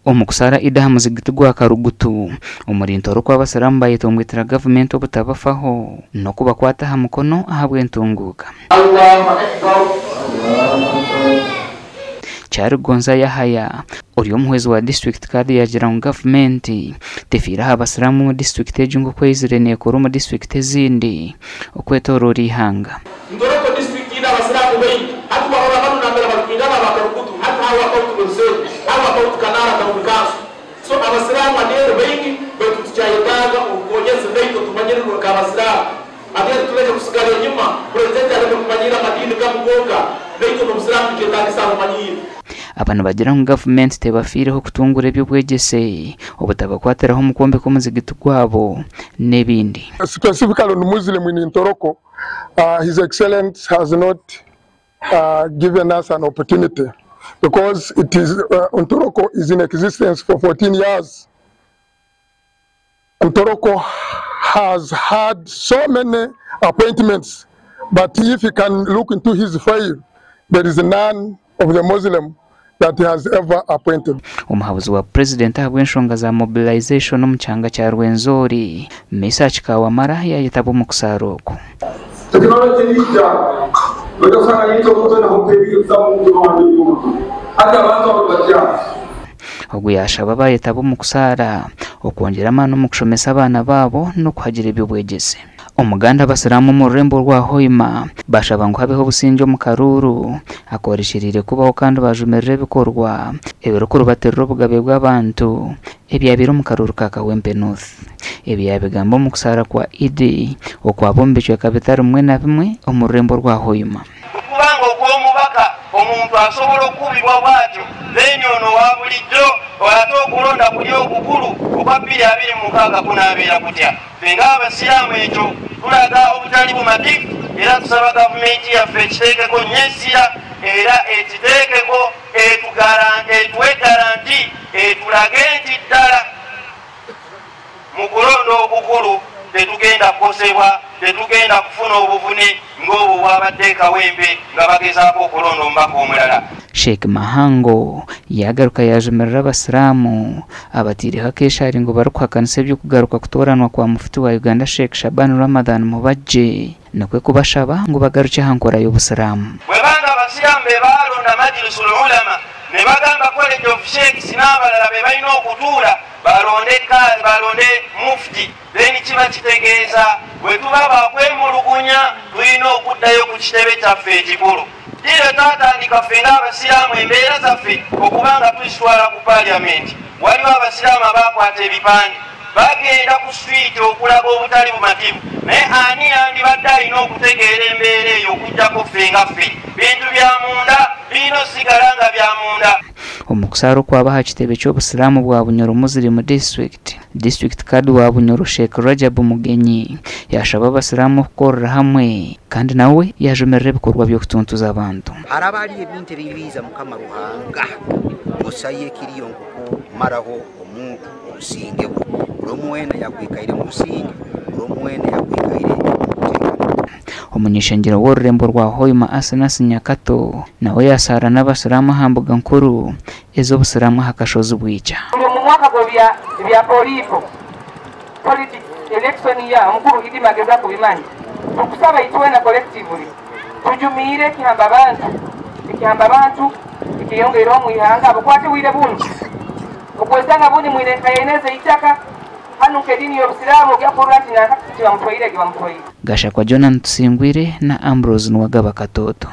Omukusara idaha muzigiti gwa Karugutu umurintoro kw'abasiramu bayitongwitira government obutabafaho no kubakwata ha mukono ahabwe ntunguka. Chari Gonza Yahaya uri umuhwezi wa district kandi yagira mu government tefira abasiramu mu district ejungo kwezire ne koro mu district zindi okwetorora ihanga. Ndoroko district ina abasiramu beyi hatu bahora banu nambera bakingana bakarugutu hata hawa kautuze hawa kautukanara kamukaso so abasiramu adere beyi betu tuchayetaga ukonyeze beyi tumanyira kwa abasiramu adere tuleje kusigara nyuma president ale kumanyira madini kamugonga beyi to musiramu ketagisa manyira. Abantu bagira mu government tebafireho kutungura by'ubwegese obutabakwatiraho umukombe ko muzigiti gwabo nebindi. Specifically on Muslim in Ntoroko, His Excellency has not given us an opportunity because it is Ntoroko is in existence for 14 years. Ntoroko has had so many appointments, but if you can look into his file, there is none of the Muslim that he has ever appointed. Umuhabuzi wa president habwenshonga za mobilization omuchanga cha Rwenzori Mesa Chikawamara yayitabo mukusaroko. Technology nija badosanga yito kutona hopebi zamu wandu hata abantu bakya oguyasha babayitabo mukusara okongera amano mukushomesa abana babo no kuhagira iby'ubwegese. Omuganda abasiramu mu Rurembo rwa Hoima bashaba ngo habeho businjo mu Karuru akorishirire kubaho kandi bajumerere bikorwa ebirukuru baterero bugabe bw'abantu ebyabiro mu Karuru ka Kawempe North ebyabigamba mu kusara kwa Idi okwabombeje kabitari mwe na bimwe mu Rurembo rwa Hoima. Kubango kw'omubaka omuntu asobola okubibwa bwatyo lenyono wa bulijjo olatokulonda kuli okukulu okwa 2026 kunabeera kutya benga abasiramu ekyo tulaga obutali bumatifu era tusaba gavumenti yaffe ekiteekeko nyesira era ekiteekeko etuwe garanti etulage nti ddala mu kulonda okukulu tetugenda kukosebwa tetugenda kufuna obuvune ng'obwo bwabadde Kawempe nga bagezaako okulonda omubaka omulala. Sheikh Mahango yagaruka yajumerera abasiramu abatiriho akeshari ngo barukuhakanisa ibyo kugaruka kutoranwa kwa mufti wa Uganda Sheikh Shaban Ramadan Mubajje nakwe kubashaba ngo bagaruke hankora y'obusiramu. Bwebanga abasiramu be balonda Majlisul Ulama ne bagamba College of Sheikhs n'abalala be balina okutuula balonde mufti then kiba kitegeeza bwe tuba bakwemulugunya tulina okuddayo ku kitebe kyaffe ekikulu. Dile tatandika ffe ng'abasiraamu embeera zaffe okubanga tuyiswala ku paliamenti waliwo abasiraamu abakwata ebipande bagenda ku street okulaga obutali bumativu naye ani yandibadde alina okutegeera embeera eyo okujjako ffe nga ffe bintu bya munda birina osigala nga bya munda. Omukusaro kwabaha kitebe ky'obusiramu bwa Bunyoro Muslim district kadi wa Bunyoro Sheikh Rajab Mugenyi yashaba abasiramu okukorera hamwe kandi nawe yajumerera ibikorwa by'okutuntuza abantu. Arabali ebintu ebibiza Mukama Ruhanga osaye kiriyo nkukumaraho omuntu obusinge olw'omuwene yakwikaire mu businge olw'omuwene yakwikaire Omunyeshangira w'Orurembo rwa Hoima Asanas Nyakato nawe yasara n'abasiramu hambuga nkuru ez'obusiramu hakashozi bwica. Mu mwaka bya politics election ya mukuru Idi Mageza kubimanyi tukusaba itwe na collectively tujumire kihamba abantu ikiyongera mu ihanga abakwate wire bungi okwesanga buni mwire kayeneze itaka hanu kedini y'obusiramu bya Qur'ani na kakiti bamutwaire. Gasha kwa Jonan Tusingwire na Ambrose Nwagaba Katoto.